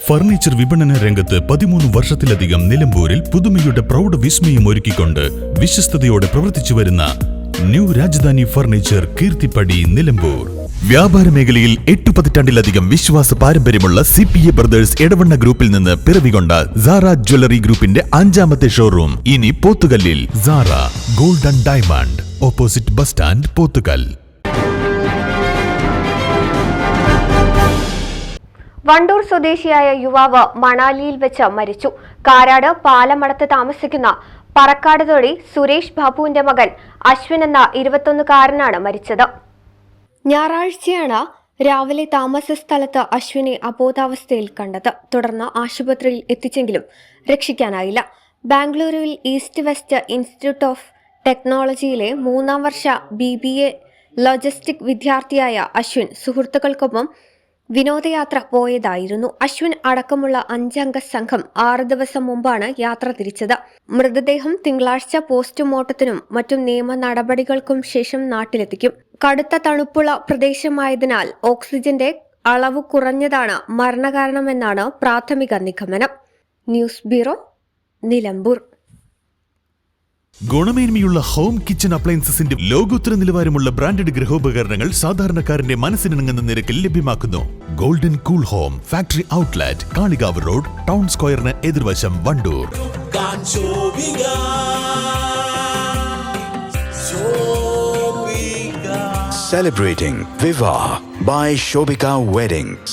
Furniture വിപണന രംഗത്ത് 13 വർഷത്തിലധികം നിലമ്പൂരിൽ പുതുമയുടെ പ്രൗഢ വിസ്മയം ഒരുക്കിക്കൊണ്ട് വിശ്വസ്തയോടെ പ്രവർത്തിച്ചു വരുന്ന ന്യൂ രാജധാനി ഫർണിച്ചർ കീർത്തിപ്പടി നിലമ്പൂർ. വ്യാപാര മേഖലയിൽ 8 പതിറ്റാണ്ടിലധികം വിശ്വാസ പാരമ്പര്യമുള്ള CPA ബ്രദേഴ്സ് എടവണ്ണ ഗ്രൂപ്പിൽ നിന്ന് പിറവികൊണ്ട സാറ ജ്വല്ലറി ഗ്രൂപ്പിന്റെ 5ാമത്തെ ഷോറൂം ഇനി പോത്തുകല്ലിൽ. Sara gold and diamond, opposite bus stand, Pothukal. Wandoor സ്വദേശിയായ യുവാവ് മണാലിയിൽ വെച്ച് മരിച്ചു. കാരാട് പാലമടത്ത് താമസിക്കുന്ന പറക്കാടുതൊടി സുരേഷ് ബാബുവിന്റെ മകൻ അശ്വിൻ എന്ന 21-കാരനാണ് മരിച്ചത്. ഞായറാഴ്ചയാണ് രാവിലെ താമസ സ്ഥലത്ത് അശ്വിനെ അബോധാവസ്ഥയിൽ കണ്ടത്. തുടർന്ന് ആശുപത്രിയിൽ എത്തിച്ചെങ്കിലും രക്ഷിക്കാനായില്ല. ബാംഗ്ലൂരുവിൽ ഈസ്റ്റ് വെസ്റ്റ് ഇൻസ്റ്റിറ്റ്യൂട്ട് ഓഫ് ടെക്നോളജിയിലെ 3ാം വർഷ BBA ലോജിസ്റ്റിക് വിദ്യാർത്ഥിയായ അശ്വിൻ സുഹൃത്തുക്കൾക്കൊപ്പം വിനോദയാത്ര പോയതായിരുന്നു. അശ്വിൻ അടക്കമുള്ള 5-അംഗ സംഘം 6 ദിവസം മുമ്പാണ് യാത്ര തിരിച്ചത്. മൃതദേഹം തിങ്കളാഴ്ച പോസ്റ്റ്മോർട്ടത്തിനും മറ്റും നിയമ നടപടികൾക്കും ശേഷം നാട്ടിലെത്തിക്കും. കടുത്ത തണുപ്പുള്ള പ്രദേശമായതിനാൽ ഓക്സിജന്റെ അളവ് കുറഞ്ഞതാണ് മരണകാരണമെന്നാണ് പ്രാഥമിക നിഗമനം. News bureau, Nilambur. ഗുണമേന്മയുള്ള ഹോം കിച്ചൺ അപ്ലയൻസസിന്റെ ലോകോത്തര നിലവാരമുള്ള ബ്രാൻഡഡ് ഗൃഹോപകരണങ്ങൾ സാധാരണക്കാരന്റെ മനസ്സിനിണങ്ങുന്ന നിരക്കിൽ ലഭ്യമാക്കുന്നു. Golden cool home factory outlet, Kalikavu road, town സ്ക്വയറിന് എതിർവശം, Wandoor. Celebrating Viva by Shobika Weddings.